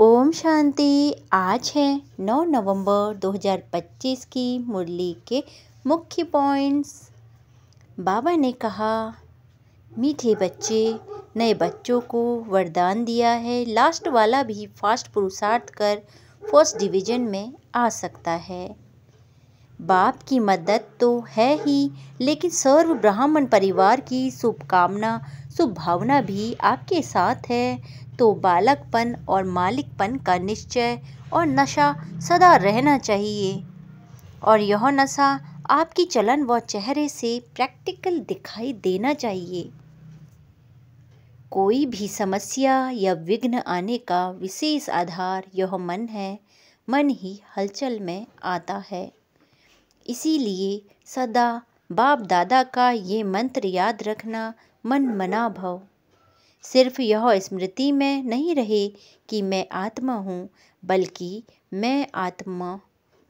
ओम शांति। आज है 9 नवंबर 2025 की मुरली के मुख्य पॉइंट्स। बाबा ने कहा, मीठे बच्चे, नए बच्चों को वरदान दिया है। लास्ट वाला भी फास्ट पुरुषार्थ कर फर्स्ट डिवीजन में आ सकता है। बाप की मदद तो है ही, लेकिन सर्व ब्राह्मण परिवार की शुभकामना शुभ भावना भी आपके साथ है। तो बालकपन और मालिकपन का निश्चय और नशा सदा रहना चाहिए, और यह नशा आपकी चलन व चेहरे से प्रैक्टिकल दिखाई देना चाहिए। कोई भी समस्या या विघ्न आने का विशेष आधार यह मन है। मन ही हलचल में आता है। इसीलिए सदा बाप दादा का ये मंत्र याद रखना, मन मना भव। सिर्फ यह स्मृति में नहीं रहे कि मैं आत्मा हूँ, बल्कि मैं आत्मा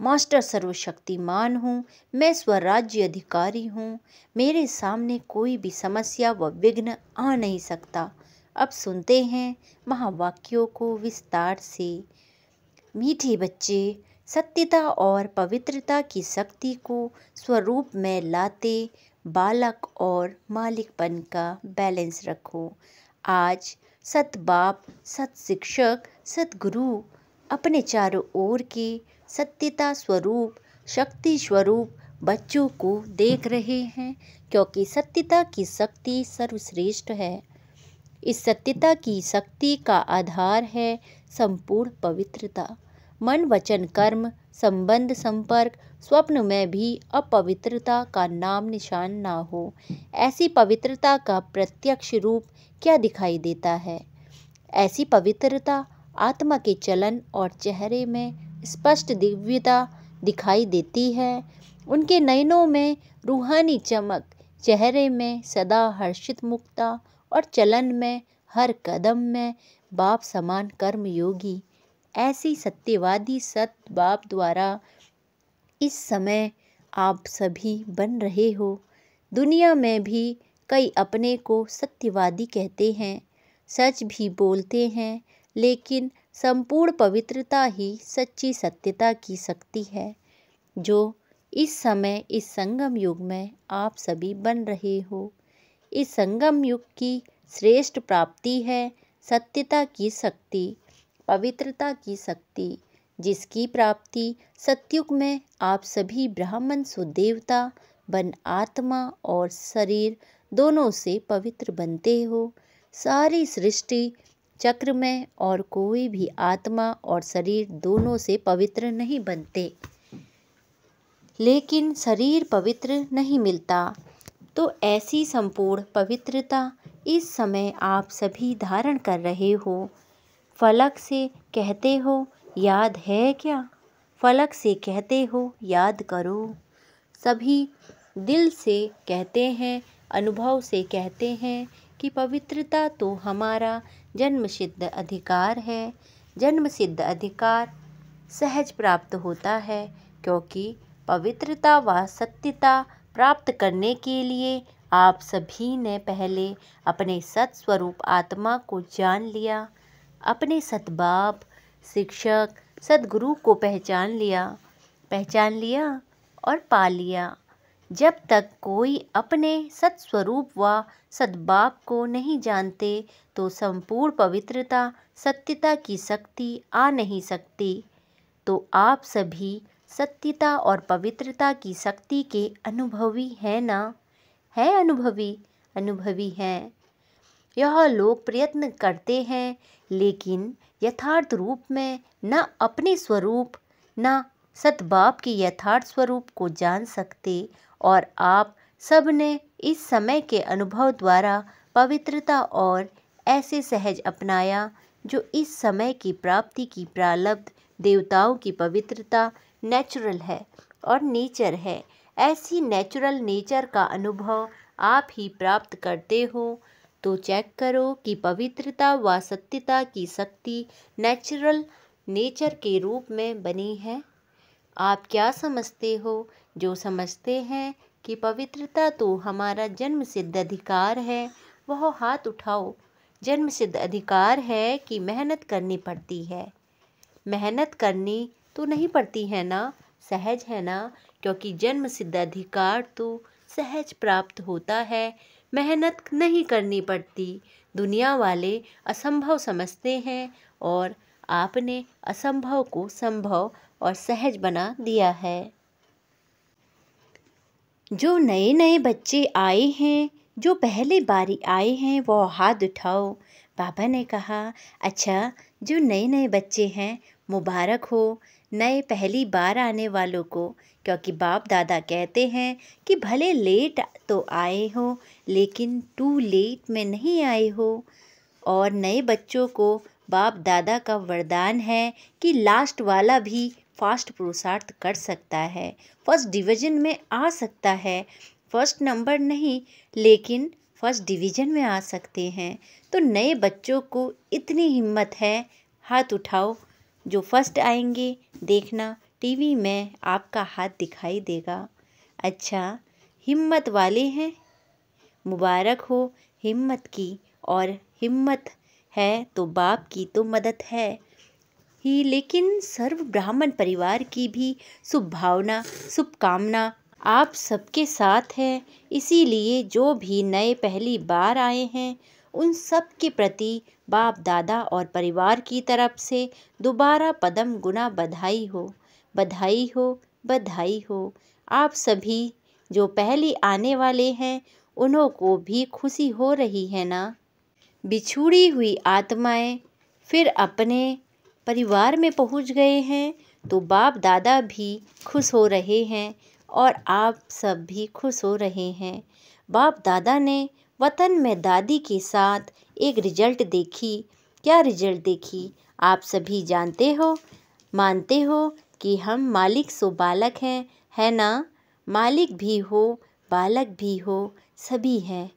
मास्टर सर्वशक्तिमान हूँ। मैं स्वराज्य अधिकारी हूँ। मेरे सामने कोई भी समस्या व विघ्न आ नहीं सकता। अब सुनते हैं महावाक्यों को विस्तार से। मीठे बच्चे, सत्यता और पवित्रता की शक्ति को स्वरूप में लाते बालक और मालिकपन का बैलेंस रखो। आज सत बाप, सत शिक्षक, सत गुरु अपने चारों ओर के सत्यता स्वरूप, शक्ति स्वरूप बच्चों को देख रहे हैं, क्योंकि सत्यता की शक्ति सर्वश्रेष्ठ है। इस सत्यता की शक्ति का आधार है संपूर्ण पवित्रता। मन वचन कर्म संबंध संपर्क स्वप्न में भी अपवित्रता का नाम निशान ना हो। ऐसी पवित्रता का प्रत्यक्ष रूप क्या दिखाई देता है? ऐसी पवित्रता आत्मा के चलन और चेहरे में स्पष्ट दिव्यता दिखाई देती है। उनके नयनों में रूहानी चमक, चेहरे में सदा हर्षित मुक्ता और चलन में हर कदम में बाप समान कर्म योगी। ऐसी सत्यवादी सत बाप द्वारा इस समय आप सभी बन रहे हो। दुनिया में भी कई अपने को सत्यवादी कहते हैं, सच भी बोलते हैं, लेकिन संपूर्ण पवित्रता ही सच्ची सत्यता की शक्ति है, जो इस समय इस संगम युग में आप सभी बन रहे हो। इस संगम युग की श्रेष्ठ प्राप्ति है सत्यता की शक्ति, पवित्रता की शक्ति, जिसकी प्राप्ति सतयुग में आप सभी ब्राह्मण सुदेवता बन आत्मा और शरीर दोनों से पवित्र बनते हो। सारी सृष्टि चक्र में और कोई भी आत्मा और शरीर दोनों से पवित्र नहीं बनते, लेकिन शरीर पवित्र नहीं मिलता। तो ऐसी संपूर्ण पवित्रता इस समय आप सभी धारण कर रहे हो। फलक से कहते हो याद है क्या? फलक से कहते हो याद करो। सभी दिल से कहते हैं, अनुभव से कहते हैं कि पवित्रता तो हमारा जन्मसिद्ध अधिकार है। जन्मसिद्ध अधिकार सहज प्राप्त होता है, क्योंकि पवित्रता व सत्यता प्राप्त करने के लिए आप सभी ने पहले अपने सत स्वरूप आत्मा को जान लिया, अपने सतबाप, शिक्षक, सदगुरु को पहचान लिया और पा लिया। जब तक कोई अपने सत्स्वरूप व सद्बाप को नहीं जानते, तो संपूर्ण पवित्रता सत्यता की शक्ति आ नहीं सकती। तो आप सभी सत्यता और पवित्रता की शक्ति के अनुभवी हैं ना? है अनुभवी हैं। यह लोग प्रयत्न करते हैं, लेकिन यथार्थ रूप में न अपने स्वरूप न सतबाप के यथार्थ स्वरूप को जान सकते। और आप सब ने इस समय के अनुभव द्वारा पवित्रता और ऐसे सहज अपनाया, जो इस समय की प्राप्ति की प्रारब्ध देवताओं की पवित्रता नेचुरल है और नेचर है। ऐसी नेचुरल नेचर का अनुभव आप ही प्राप्त करते हो। तो चेक करो कि पवित्रता व सत्यता की शक्ति नेचुरल नेचर के रूप में बनी है। आप क्या समझते हो? जो समझते हैं कि पवित्रता तो हमारा जन्म सिद्ध अधिकार है, वह हाथ उठाओ। जन्म सिद्ध अधिकार है कि मेहनत करनी पड़ती है। मेहनत करनी तो नहीं पड़ती है ना, सहज है ना, क्योंकि जन्म सिद्ध अधिकार तो सहज प्राप्त होता है, मेहनत नहीं करनी पड़ती। दुनिया वाले असंभव समझते हैं और आपने असंभव को संभव और सहज बना दिया है। जो नए नए बच्चे आए हैं, जो पहली बारी आए हैं, वो हाथ उठाओ। पापा ने कहा, अच्छा, जो नए नए बच्चे हैं, मुबारक हो नए पहली बार आने वालों को, क्योंकि बाप दादा कहते हैं कि भले लेट तो आए हो लेकिन टू लेट में नहीं आए हो। और नए बच्चों को बाप दादा का वरदान है कि लास्ट वाला भी फास्ट पुरुषार्थ कर सकता है, फर्स्ट डिवीज़न में आ सकता है, फर्स्ट नंबर नहीं लेकिन फर्स्ट डिवीज़न में आ सकते हैं। तो नए बच्चों को इतनी हिम्मत है, हाथ उठाओ। जो फर्स्ट आएंगे देखना टीवी में आपका हाथ दिखाई देगा। अच्छा, हिम्मत वाले हैं, मुबारक हो हिम्मत की। और हिम्मत है तो बाप की तो मदद है ही, लेकिन सर्व ब्राह्मण परिवार की भी शुभ भावना शुभकामना आप सबके साथ है। इसीलिए जो भी नए पहली बार आए हैं उन सब के प्रति बाप दादा और परिवार की तरफ से दोबारा पदम गुना बधाई हो, बधाई हो, बधाई हो। आप सभी जो पहले आने वाले हैं उन्हों को भी खुशी हो रही है ना। बिछुड़ी हुई आत्माएं फिर अपने परिवार में पहुंच गए हैं तो बाप दादा भी खुश हो रहे हैं और आप सब भी खुश हो रहे हैं। बाप दादा ने वतन में दादी के साथ एक रिजल्ट देखी। क्या रिजल्ट देखी आप सभी जानते हो, मानते हो कि हम मालिक सो बालक हैं, है ना। मालिक भी हो बालक भी हो, सभी हैं।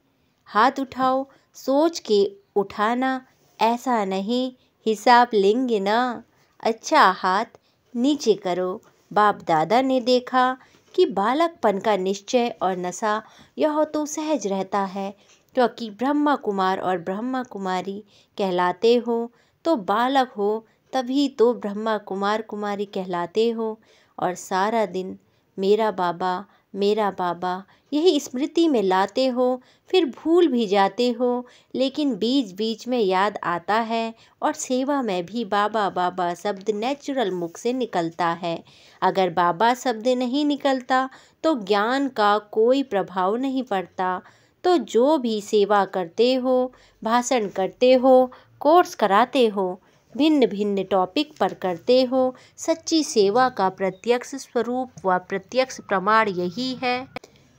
हाथ उठाओ, सोच के उठाना, ऐसा नहीं हिसाब लेंगे ना। अच्छा, हाथ नीचे करो। बाप दादा ने देखा कि बालकपन का निश्चय और नशा यह तो सहज रहता है, क्योंकि ब्रह्मा कुमार और ब्रह्मा कुमारी कहलाते हो तो बालक हो, तभी तो ब्रह्मा कुमार कुमारी कहलाते हो। और सारा दिन मेरा बाबा यही स्मृति में लाते हो, फिर भूल भी जाते हो, लेकिन बीच बीच में याद आता है और सेवा में भी बाबा बाबा शब्द नेचुरल मुख से निकलता है। अगर बाबा शब्द नहीं निकलता तो ज्ञान का कोई प्रभाव नहीं पड़ता। तो जो भी सेवा करते हो, भाषण करते हो, कोर्स कराते हो, भिन्न भिन्न टॉपिक पर करते हो, सच्ची सेवा का प्रत्यक्ष स्वरूप व प्रत्यक्ष प्रमाण यही है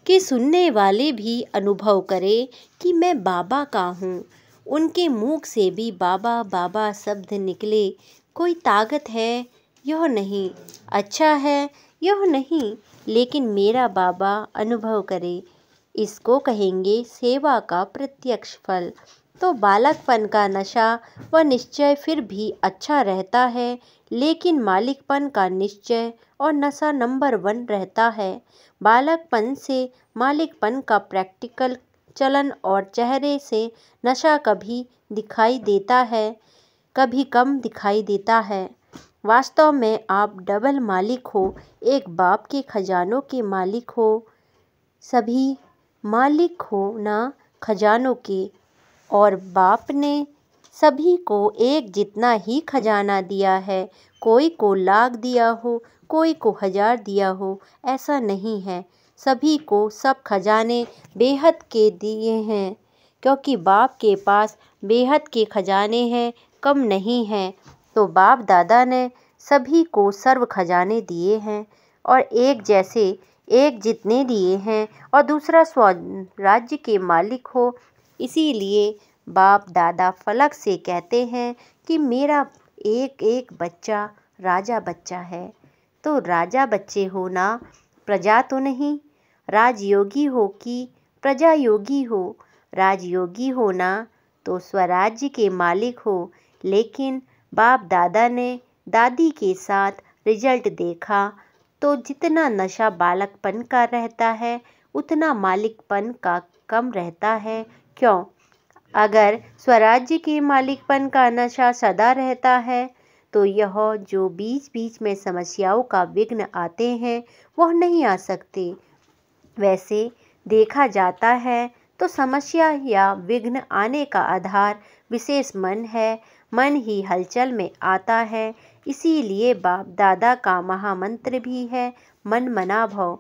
कि सुनने वाले भी अनुभव करें कि मैं बाबा का हूँ। उनके मुख से भी बाबा बाबा शब्द निकले। कोई ताकत है यह नहीं, अच्छा है यह नहीं, लेकिन मेरा बाबा अनुभव करे, इसको कहेंगे सेवा का प्रत्यक्ष फल। तो बालकपन का नशा व निश्चय फिर भी अच्छा रहता है, लेकिन मालिकपन का निश्चय और नशा नंबर 1 रहता है। बालकपन से मालिकपन का प्रैक्टिकल चलन और चेहरे से नशा कभी दिखाई देता है, कभी कम दिखाई देता है। वास्तव में आप डबल मालिक हो, एक बाप के खजानों के मालिक हो, सभी मालिक हो ना खजानों के। और बाप ने सभी को एक जितना ही खजाना दिया है, कोई को लाख दिया हो, कोई को 1000 दिया हो, ऐसा नहीं है। सभी को सब खजाने बेहद के दिए हैं, क्योंकि बाप के पास बेहद के खजाने हैं, कम नहीं हैं। तो बाप दादा ने सभी को सर्व खजाने दिए हैं और एक जैसे एक जितने दिए हैं और दूसरा स्वराज्य के मालिक हो। इसीलिए बाप दादा फलक से कहते हैं कि मेरा एक एक बच्चा राजा बच्चा है। तो राजा बच्चे हो ना, प्रजा तो नहीं। राजयोगी हो कि प्रजा योगी हो, राजयोगी हो ना तो स्वराज्य के मालिक हो। लेकिन बाप दादा ने दादी के साथ रिजल्ट देखा तो जितना नशा बालकपन का रहता है उतना मालिकपन का कम रहता है। क्यों? अगर स्वराज्य के मालिकपन का नशा सदा रहता है तो यह जो बीच बीच में समस्याओं का विघ्न आते हैं वह नहीं आ सकते। वैसे देखा जाता है तो समस्या या विघ्न आने का आधार विशेष मन है। मन ही हलचल में आता है। इसीलिए बाप दादा का महामंत्र भी है, मन मना भव।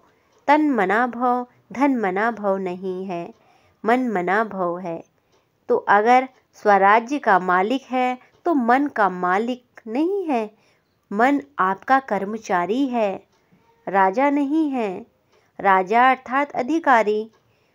तन मना भव, धन मना भव नहीं है, मन मना भव है। तो अगर स्वराज्य का मालिक है तो मन का मालिक नहीं है। मन आपका कर्मचारी है, राजा नहीं है। राजा अर्थात अधिकारी।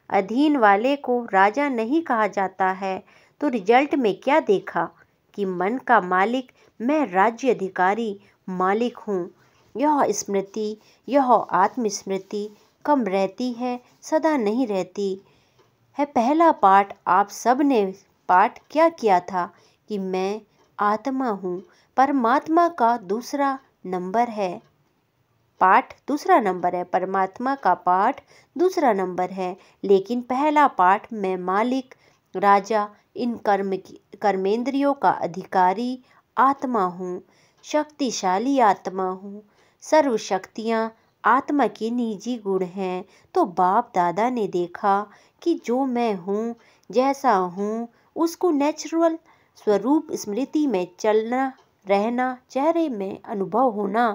अधीन वाले को राजा नहीं कहा जाता है। तो रिजल्ट में क्या देखा कि मन का मालिक मैं राज्य अधिकारी मालिक हूँ। यह स्मृति, यह आत्मस्मृति कम रहती है, सदा नहीं रहती है। पहला पाठ आप सब ने पाठ क्या किया था कि मैं आत्मा हूँ। परमात्मा का दूसरा नंबर है, पाठ दूसरा नंबर है। परमात्मा का पाठ दूसरा नंबर है। लेकिन पहला पाठ मैं मालिक, राजा, इन कर्मेंद्रियों का अधिकारी आत्मा हूँ, शक्तिशाली आत्मा हूँ। सर्व शक्तियाँ आत्मा के निजी गुण हैं। तो बाप दादा ने देखा कि जो मैं हूँ, जैसा हूँ, उसको नेचुरल स्वरूप स्मृति में चलना, रहना, चेहरे में अनुभव होना,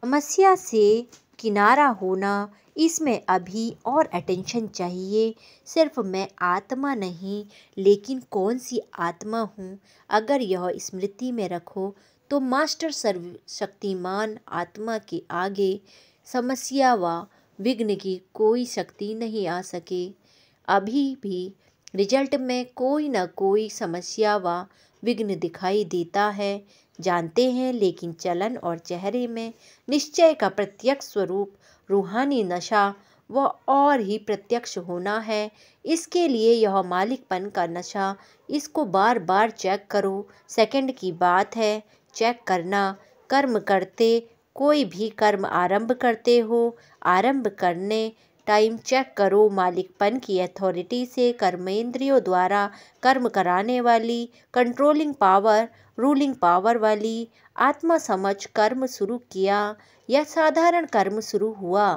समस्या से किनारा होना, इसमें अभी और अटेंशन चाहिए। सिर्फ मैं आत्मा नहीं, लेकिन कौन सी आत्मा हूँ, अगर यह स्मृति में रखो तो मास्टर सर्वशक्तिमान आत्मा के आगे समस्या व विघ्न की कोई शक्ति नहीं आ सके। अभी भी रिजल्ट में कोई न कोई समस्या व विघ्न दिखाई देता है, जानते हैं। लेकिन चलन और चेहरे में निश्चय का प्रत्यक्ष स्वरूप रूहानी नशा व और ही प्रत्यक्ष होना है। इसके लिए यह मालिकपन का नशा, इसको बार बार चेक करो। सेकंड की बात है चेक करना। कर्म करते, कोई भी कर्म आरंभ करते हो, आरंभ करने टाइम चेक करो मालिकपन की अथॉरिटी से, कर्मेंद्रियों द्वारा कर्म कराने वाली कंट्रोलिंग पावर, रूलिंग पावर वाली आत्मा समझ कर्म शुरू किया या साधारण कर्म शुरू हुआ।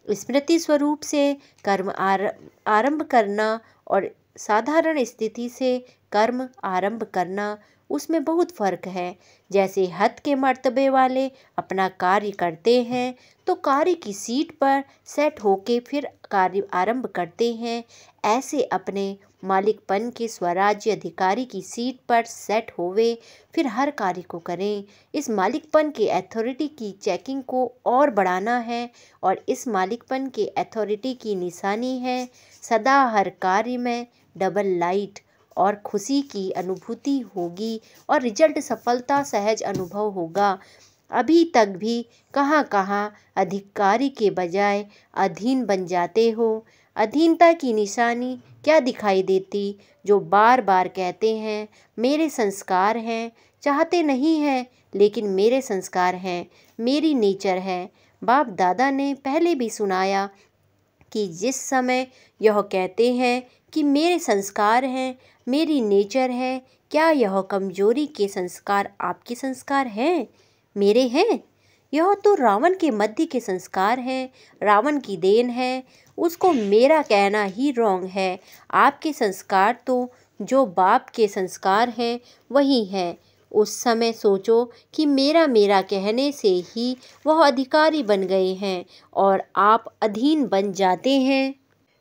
स्मृति स्वरूप से कर्म आरंभ करना और साधारण स्थिति से कर्म आरंभ करना, उसमें बहुत फर्क है। जैसे हद के मर्तबे वाले अपना कार्य करते हैं तो कार्य की सीट पर सेट होके फिर कार्य आरंभ करते हैं, ऐसे अपने मालिकपन के स्वराज्य अधिकारी की सीट पर सेट होवे फिर हर कार्य को करें। इस मालिकपन के अथॉरिटी की चेकिंग को और बढ़ाना है और इस मालिकपन के अथॉरिटी की निशानी है सदा हर कार्य में डबल लाइट और खुशी की अनुभूति होगी और रिजल्ट सफलता सहज अनुभव होगा। अभी तक भी कहाँ कहाँ अधिकारी के बजाय अधीन बन जाते हो। अधीनता की निशानी क्या दिखाई देती? जो बार बार कहते हैं मेरे संस्कार हैं, चाहते नहीं हैं लेकिन मेरे संस्कार हैं, मेरी नेचर है। बाप दादा ने पहले भी सुनाया कि जिस समय यह कहते हैं कि मेरे संस्कार हैं, मेरी नेचर है, क्या यह कमजोरी के संस्कार आपके संस्कार हैं, मेरे हैं? यह तो रावण के मध्य के संस्कार हैं, रावण की देन है। उसको मेरा कहना ही रॉन्ग है। आपके संस्कार तो जो बाप के संस्कार हैं वही हैं। उस समय सोचो कि मेरा मेरा कहने से ही वह अधिकारी बन गए हैं और आप अधीन बन जाते हैं।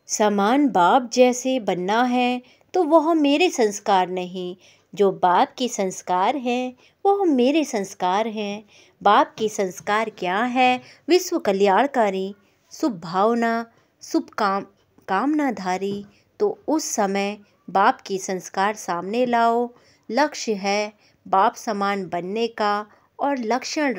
समान बाप जैसे बनना है तो वह मेरे संस्कार नहीं, जो बाप के संस्कार हैं वह मेरे संस्कार हैं। बाप के संस्कार क्या है? विश्व कल्याणकारी, शुभ भावना, शुभ कामनाधारी। तो उस समय बाप के संस्कार सामने लाओ। लक्ष्य है बाप समान बनने का और लक्षण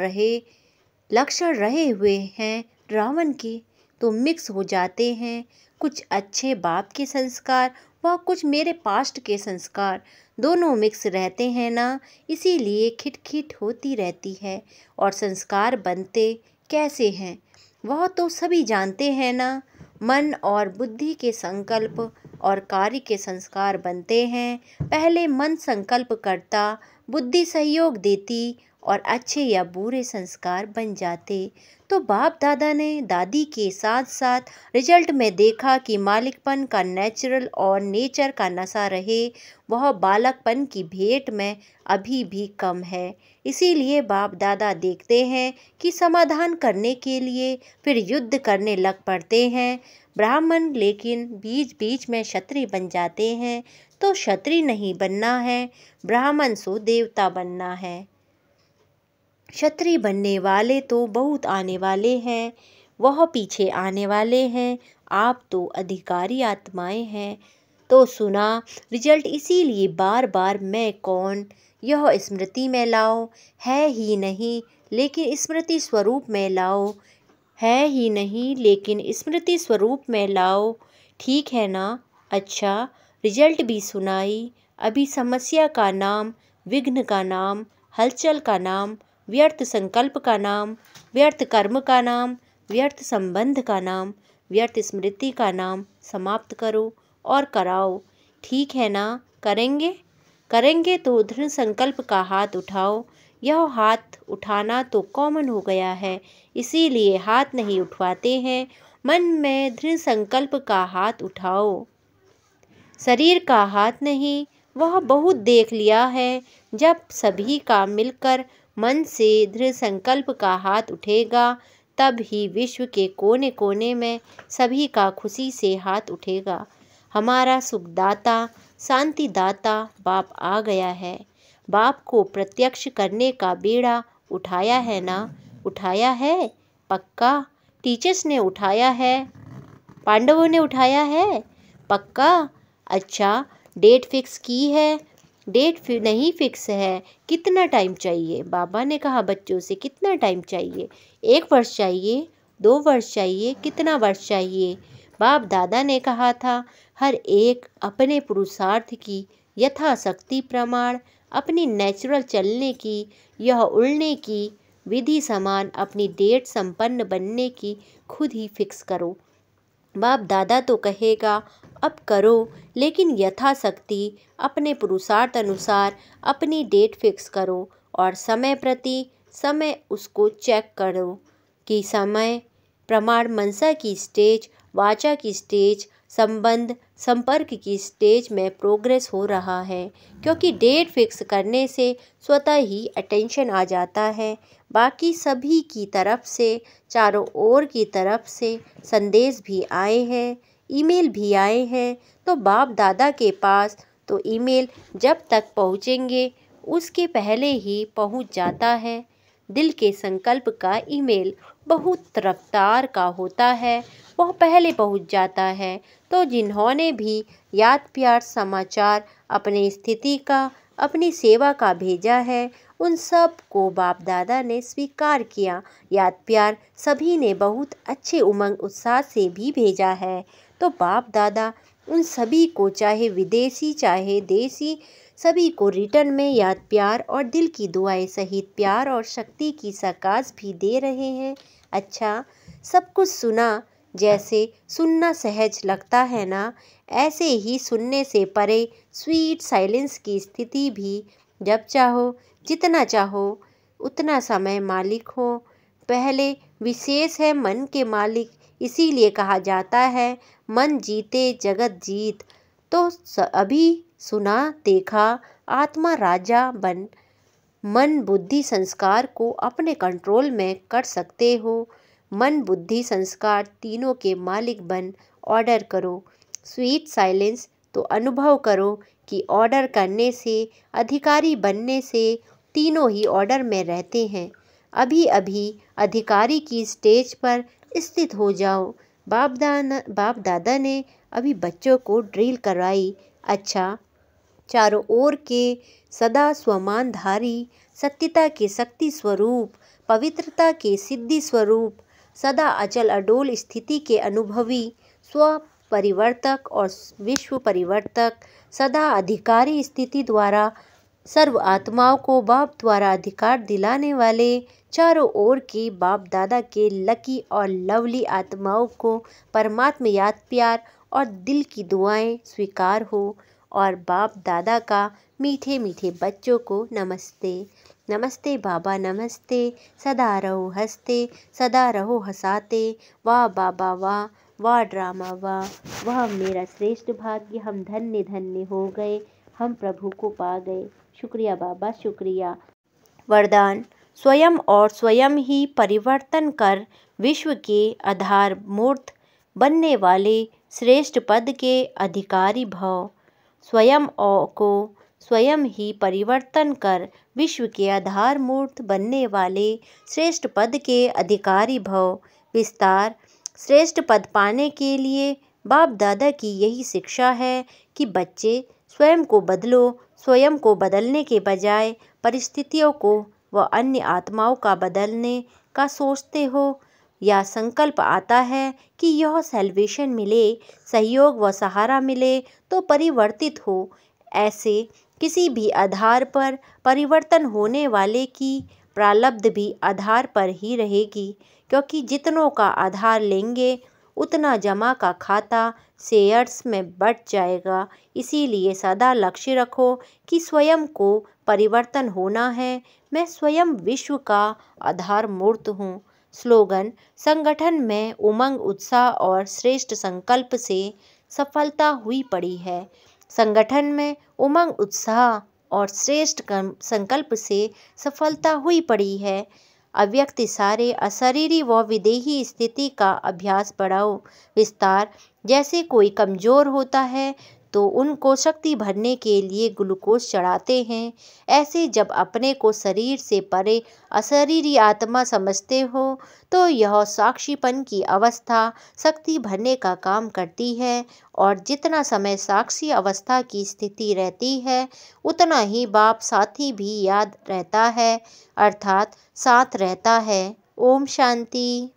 रहे हुए हैं रावण के, तो मिक्स हो जाते हैं। कुछ अच्छे बाप के संस्कार व कुछ मेरे पास्ट के संस्कार, दोनों मिक्स रहते हैं ना, इसीलिए खिटखिट होती रहती है। और संस्कार बनते कैसे हैं वह तो सभी जानते हैं ना। मन और बुद्धि के संकल्प और कार्य के संस्कार बनते हैं। पहले मन संकल्प करता, बुद्धि सहयोग देती और अच्छे या बुरे संस्कार बन जाते। तो बाप दादा ने दादी के साथ साथ रिजल्ट में देखा कि मालिकपन का नेचुरल और नेचर का नशा रहे वह बालकपन की भेंट में अभी भी कम है। इसीलिए बाप दादा देखते हैं कि समाधान करने के लिए फिर युद्ध करने लग पड़ते हैं ब्राह्मण, लेकिन बीच बीच में क्षत्रिय बन जाते हैं। तो क्षत्रिय नहीं बनना है, ब्राह्मण सो देवता बनना है। क्षत्रिय बनने वाले तो बहुत आने वाले हैं, वह पीछे आने वाले हैं। आप तो अधिकारी आत्माएं हैं। तो सुना रिजल्ट, इसीलिए बार बार मैं कौन यह स्मृति में लाओ। है ही नहीं लेकिन स्मृति स्वरूप में लाओ। है ही नहीं लेकिन स्मृति स्वरूप में लाओ। ठीक है ना? अच्छा, रिजल्ट भी सुनाई। अभी समस्या का नाम, विघ्न का नाम, हलचल का नाम, व्यर्थ संकल्प का नाम, व्यर्थ कर्म का नाम, व्यर्थ संबंध का नाम, व्यर्थ स्मृति का नाम समाप्त करो और कराओ। ठीक है ना? करेंगे? करेंगे तो दृढ़ संकल्प का हाथ उठाओ। यह हाथ उठाना तो कॉमन हो गया है, इसीलिए हाथ नहीं उठवाते हैं। मन में दृढ़ संकल्प का हाथ उठाओ, शरीर का हाथ नहीं। वह बहुत देख लिया है। जब सभी का मिलकर मन से दृढ़ संकल्प का हाथ उठेगा, तब ही विश्व के कोने कोने में सभी का खुशी से हाथ उठेगा। हमारा सुखदाता, शांतिदाता बाप आ गया है। बाप को प्रत्यक्ष करने का बेड़ा उठाया है ना? उठाया है? पक्का? टीचर्स ने उठाया है? पांडवों ने उठाया है? पक्का? अच्छा, डेट फिक्स की है? डेट नहीं फिक्स है। कितना टाइम चाहिए? बाबा ने कहा बच्चों से, कितना टाइम चाहिए? 1 वर्ष चाहिए? 2 वर्ष चाहिए? कितना वर्ष चाहिए? बाप दादा ने कहा था हर एक अपने पुरुषार्थ की यथाशक्ति प्रमाण, अपनी नेचुरल चलने की, यह उड़ने की विधि समान अपनी डेट संपन्न बनने की खुद ही फिक्स करो। बाप दादा तो कहेगा अब करो, लेकिन यथाशक्ति अपने पुरुषार्थ अनुसार अपनी डेट फिक्स करो और समय प्रति समय उसको चेक करो कि समय प्रमाण मनसा की स्टेज, वाचा की स्टेज, संबंध संपर्क की स्टेज में प्रोग्रेस हो रहा है। क्योंकि डेट फिक्स करने से स्वतः ही अटेंशन आ जाता है। बाकी सभी की तरफ से, चारों ओर की तरफ से संदेश भी आए हैं, ईमेल भी आए हैं। तो बाप दादा के पास तो ईमेल जब तक पहुँचेंगे उसके पहले ही पहुँच जाता है। दिल के संकल्प का ईमेल बहुत रफ्तार का होता है, वह पहले पहुँच जाता है। तो जिन्होंने भी याद प्यार समाचार अपनी स्थिति का, अपनी सेवा का भेजा है, उन सब को बाप दादा ने स्वीकार किया। याद प्यार सभी ने बहुत अच्छे उमंग उत्साह से भी भेजा है। तो बाप दादा उन सभी को, चाहे विदेशी चाहे देसी, सभी को रिटर्न में याद प्यार और दिल की दुआएं सहित प्यार और शक्ति की सकाश भी दे रहे हैं। अच्छा, सब कुछ सुना? जैसे सुनना सहज लगता है ना, ऐसे ही सुनने से परे स्वीट साइलेंस की स्थिति भी जब चाहो, जितना चाहो उतना समय मालिक हो। पहले विशेष है मन के मालिक, इसीलिए कहा जाता है मन जीते जगत जीत। तो अभी सुना देखा, आत्मा राजा बन मन बुद्धि संस्कार को अपने कंट्रोल में कर सकते हो। मन बुद्धि संस्कार तीनों के मालिक बन ऑर्डर करो। स्वीट साइलेंस तो अनुभव करो कि ऑर्डर करने से, अधिकारी बनने से तीनों ही ऑर्डर में रहते हैं। अभी अभी अधिकारी की स्टेज पर स्थित हो जाओ। बाप दादा ने अभी बच्चों को ड्रिल कराई। अच्छा, चारों ओर के सदा स्वमानधारी, सत्यता के शक्ति स्वरूप, पवित्रता के सिद्धि स्वरूप, सदा अचल अडोल स्थिति के अनुभवी, स्व परिवर्तक और विश्व परिवर्तक, सदा अधिकारी स्थिति द्वारा सर्व आत्माओं को बाप द्वारा अधिकार दिलाने वाले, चारों ओर के बाप दादा के लकी और लवली आत्माओं को परमात्मा याद प्यार और दिल की दुआएं स्वीकार हो। और बाप दादा का मीठे मीठे बच्चों को नमस्ते। नमस्ते बाबा नमस्ते, सदा रहो हंसते, सदा रहो हंसाते। वाह बाबा वाह, वाह ड्रामा वाह, वह मेरा श्रेष्ठ भाग्य, हम धन्य धन्य हो गए, हम प्रभु को पा गए। शुक्रिया बाबा शुक्रिया। वरदान, स्वयं और स्वयं ही परिवर्तन कर विश्व के आधार मूर्त बनने वाले श्रेष्ठ पद के अधिकारी भव। स्वयं को स्वयं ही परिवर्तन कर विश्व के आधार मूर्त बनने वाले श्रेष्ठ पद के अधिकारी भव। विस्तार, श्रेष्ठ पद पाने के लिए बाप दादा की यही शिक्षा है कि बच्चे स्वयं को बदलो, स्वयं को बदलने के बजाय परिस्थितियों को व अन्य आत्माओं का बदलने का सोचते हो या संकल्प आता है कि यह सैल्वेशन मिले, सहयोग व सहारा मिले तो परिवर्तित हो। ऐसे किसी भी आधार पर परिवर्तन होने वाले की प्रारब्ध भी आधार पर ही रहेगी, क्योंकि जितनों का आधार लेंगे उतना जमा का खाता शेयर्स में बढ़ जाएगा। इसीलिए सदा लक्ष्य रखो कि स्वयं को परिवर्तन होना है। मैं स्वयं विश्व का आधार मूर्त हूँ। स्लोगन, संगठन में उमंग उत्साह और श्रेष्ठ संकल्प से सफलता हुई पड़ी है। संगठन में उमंग उत्साह और श्रेष्ठ संकल्प से सफलता हुई पड़ी है। अव्यक्त सारे अशरीरी व विदेही स्थिति का अभ्यास बढ़ाओ। विस्तार, जैसे कोई कमज़ोर होता है तो उनको शक्ति भरने के लिए ग्लूकोज चढ़ाते हैं, ऐसे जब अपने को शरीर से परे अशरीरी आत्मा समझते हो तो यह साक्षीपन की अवस्था शक्ति भरने का काम करती है। और जितना समय साक्षी अवस्था की स्थिति रहती है उतना ही बाप साथी भी याद रहता है, अर्थात साथ रहता है। ओम शांति।